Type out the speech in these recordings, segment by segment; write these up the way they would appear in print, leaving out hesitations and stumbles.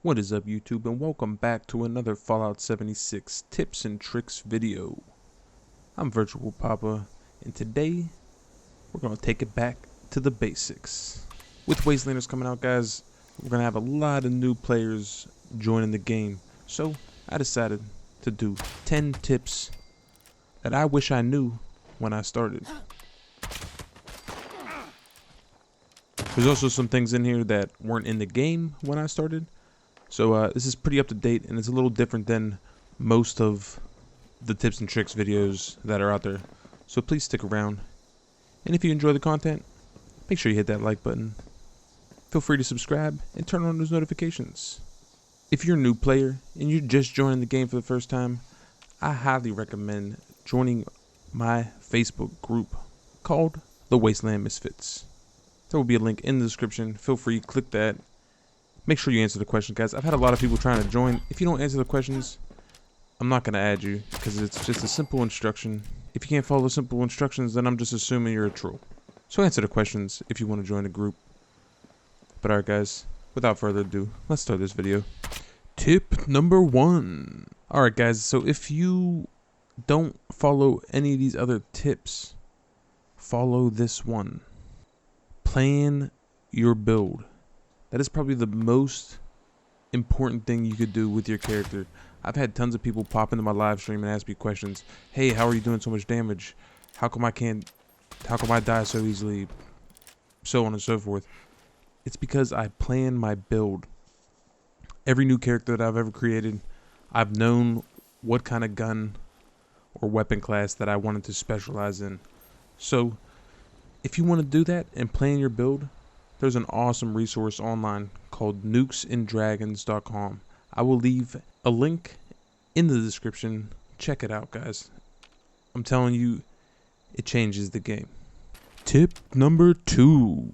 What is up, YouTube, and welcome back to another Fallout 76 tips and tricks video. I'm Virtual Papa, and today we're going to take it back to the basics. With Wastelanders coming out, guys, we're going to have a lot of new players joining the game. So I decided to do 10 tips that I wish I knew when I started. There's also some things in here that weren't in the game when I started. So this is pretty up to date, and it's a little different than most of the tips and tricks videos that are out there. So please stick around. And if you enjoy the content, make sure you hit that like button. Feel free to subscribe and turn on those notifications. If you're a new player and you're just joining the game for the first time, I highly recommend joining my Facebook group called The Wasteland Misfits. There will be a link in the description. Feel free, click that. Make sure you answer the questions, guys. I've had a lot of people trying to join. If you don't answer the questions, I'm not going to add you because it's just a simple instruction. If you can't follow the simple instructions, then I'm just assuming you're a troll. So answer the questions if you want to join the group. But alright, guys, without further ado, let's start this video. Tip number 1. Alright, guys, so if you don't follow any of these other tips, follow this one. Plan your build. That is probably the most important thing you could do with your character. I've had tons of people pop into my live stream and ask me questions. Hey, how are you doing so much damage? How come I die so easily? So on and so forth. It's because I plan my build. Every new character that I've ever created, I've known what kind of gun or weapon class that I wanted to specialize in. So if you want to do that and plan your build, there's an awesome resource online called nukesanddragons.com. I will leave a link in the description. Check it out, guys. I'm telling you, it changes the game. Tip number 2.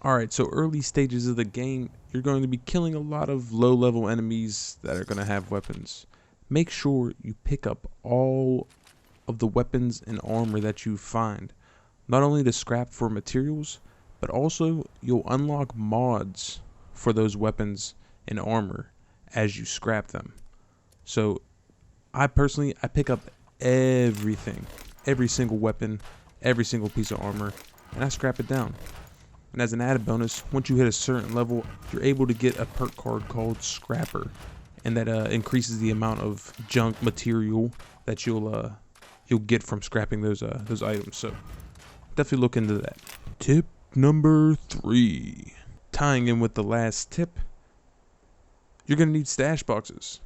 Alright, so early stages of the game, you're going to be killing a lot of low-level enemies that are going to have weapons. Make sure you pick up all of the weapons and armor that you find. Not only to scrap for materials, but also you'll unlock mods for those weapons and armor as you scrap them. So I pick up everything, every single weapon, every single piece of armor, and I scrap it down. And as an added bonus, once you hit a certain level, you're able to get a perk card called Scrapper, and that increases the amount of junk material that you'll get from scrapping those items. So definitely look into that. Tip number 3. Tying in with the last tip, you're going to need stash boxes.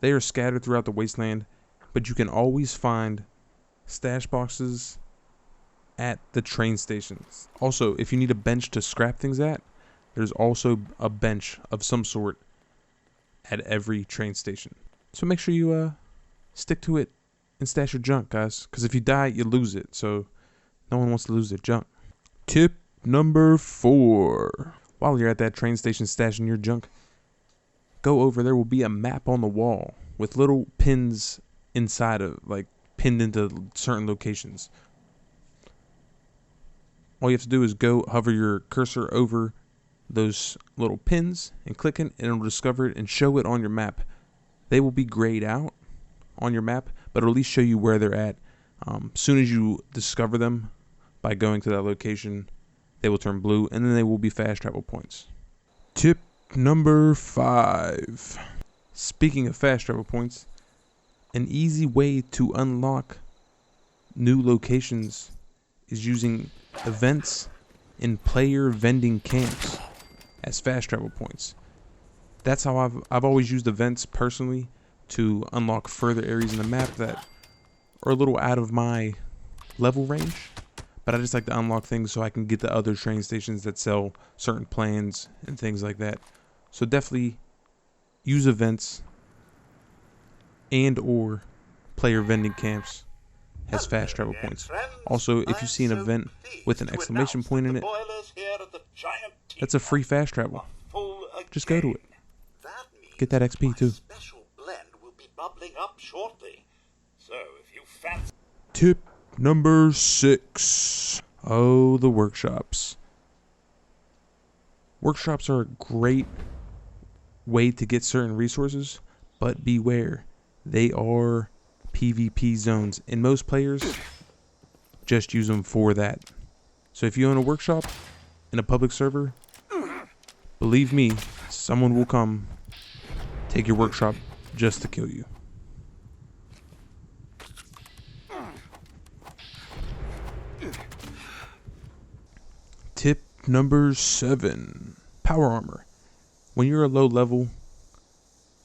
They are scattered throughout the wasteland, but you can always find stash boxes at the train stations. Also, if you need a bench to scrap things at, there's also a bench of some sort at every train station. So make sure you stick to it and stash your junk, guys, because if you die, you lose it. So no one wants to lose their junk. Tip number 4. While you're at that train station stashing your junk, go over. There will be a map on the wall with little pins inside of, like, pinned into certain locations. All you have to do is go hover your cursor over those little pins and click it, and it'll discover it and show it on your map. They will be grayed out on your map, but it'll at least show you where they're at. Soon as you discover them by going to that location, they will turn blue, and then they will be fast travel points. Tip number 5. Speaking of fast travel points, an easy way to unlock new locations is using events in player vending camps as fast travel points. That's how I've always used events personally to unlock further areas in the map that are a little out of my level range, but I just like to unlock things so I can get to other train stations that sell certain plans and things like that. So definitely use events and or player vending camps as fast travel points. Also, if you see an event with an exclamation point in it, that's a free fast travel. Just go to it. Get that XP too. Tip number 6. Oh, the workshops. Workshops are a great way to get certain resources, but beware, they are PvP zones, and most players just use them for that. So if you own a workshop in a public server, believe me, someone will come take your workshop just to kill you. Tip number 7, power armor. When you're a low level,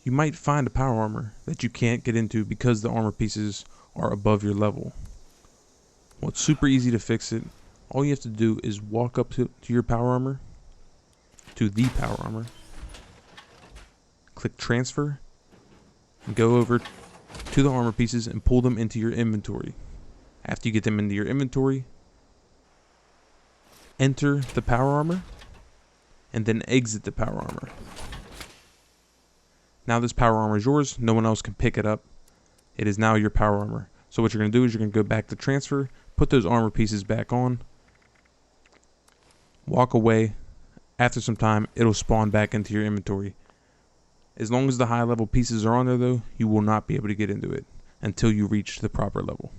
you might find a power armor that you can't get into because the armor pieces are above your level. Well, it's super easy to fix it. All you have to do is walk up to your power armor, to the power armor, click transfer, and go over to the armor pieces and pull them into your inventory. After you get them into your inventory, enter the power armor, and then exit the power armor. Now this power armor is yours. No one else can pick it up. It is now your power armor. So what you're going to do is you're going to go back to transfer, put those armor pieces back on, walk away. After some time, it'll spawn back into your inventory. As long as the high level pieces are on there though, you will not be able to get into it until you reach the proper level.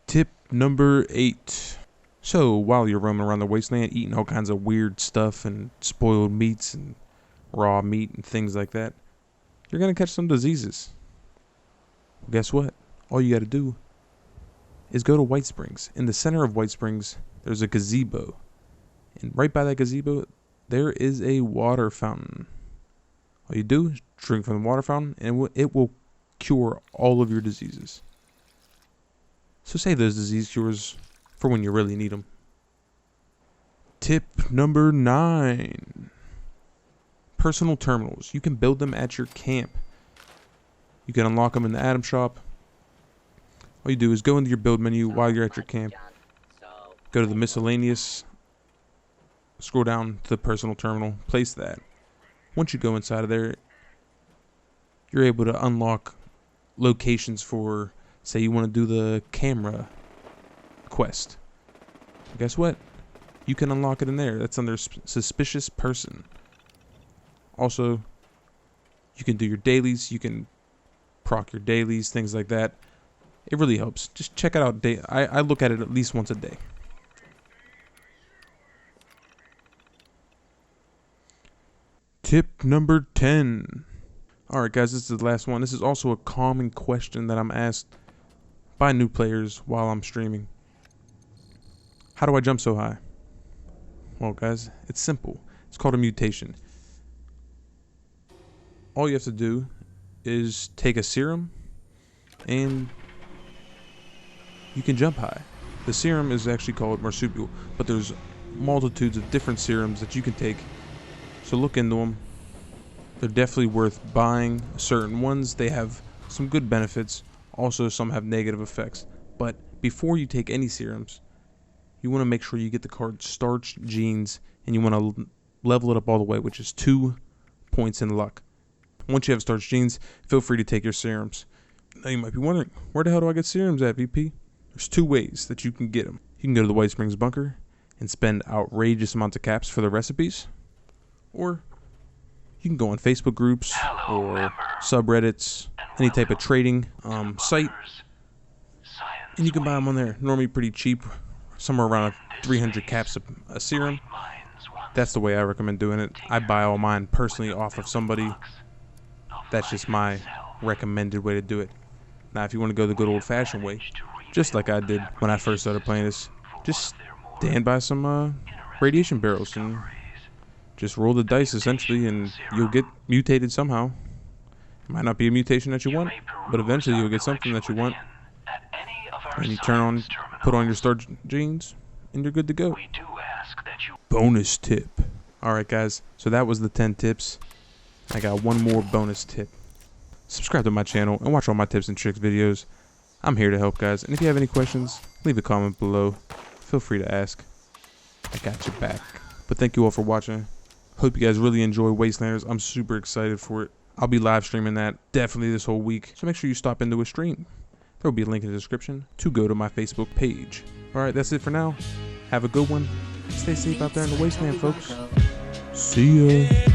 Tip number 8. So while you're roaming around the wasteland eating all kinds of weird stuff and spoiled meats and raw meat and things like that, you're going to catch some diseases. Well, guess what? All you got to do is go to White Springs. In the center of White Springs, there's a gazebo. And right by that gazebo, there is a water fountain. All you do is drink from the water fountain, and it will cure all of your diseases. So save those disease cures for when you really need them. Tip number 9. Personal terminals. You can build them at your camp. You can unlock them in the Atom Shop. All you do is go into your build menu while you're at your camp. Go to the miscellaneous. Scroll down to the personal terminal. Place that. Once you go inside of there, you're able to unlock locations for, say you want to do the camera quest. Guess what? You can unlock it in there. That's under suspicious person. Also, you can do your dailies. You can proc your dailies, things like that. It really helps. Just check it out. I look at it at least once a day. Tip number 10. Alright guys, this is the last one. This is also a common question that I'm asked by new players while I'm streaming. How do I jump so high? Well guys, it's simple. It's called a mutation. All you have to do is take a serum and you can jump high. The serum is actually called marsupial, but there's multitudes of different serums that you can take. So look into them. They're definitely worth buying. Certain ones, they have some good benefits. Also, some have negative effects. But before you take any serums, you want to make sure you get the card Starch Genes, and you want to level it up all the way, which is 2 points in luck. Once you have Starch Genes, feel free to take your serums. Now you might be wondering, where the hell do I get serums at, VP? There's 2 ways that you can get them. You can go to the White Springs bunker and spend outrageous amounts of caps for the recipes, or you can go on Facebook groups or subreddits, any type of trading site, and you can buy them on there. Normally pretty cheap, somewhere around 300 caps a serum. That's the way I recommend doing it. I buy all mine personally off of somebody. That's just my recommended way to do it. Now, if you want to go the good old-fashioned way, just like I did when I first started playing this, just stand by some radiation barrels and just roll the dice, essentially, and you'll get mutated somehow. It might not be a mutation that you want, but eventually you'll get something that you want. And you put on your Starch Genes, and you're good to go. Bonus tip. Alright guys, so that was the 10 tips. I got one more bonus tip. Subscribe to my channel and watch all my tips and tricks videos. I'm here to help guys, and if you have any questions, leave a comment below. Feel free to ask. I got your back. But thank you all for watching. Hope you guys really enjoy Wastelanders. I'm super excited for it. I'll be live streaming that definitely this whole week, so make sure you stop into a stream. There will be a link in the description to go to my Facebook page. Alright, that's it for now. Have a good one. Stay safe out there in the wasteland, folks. See ya.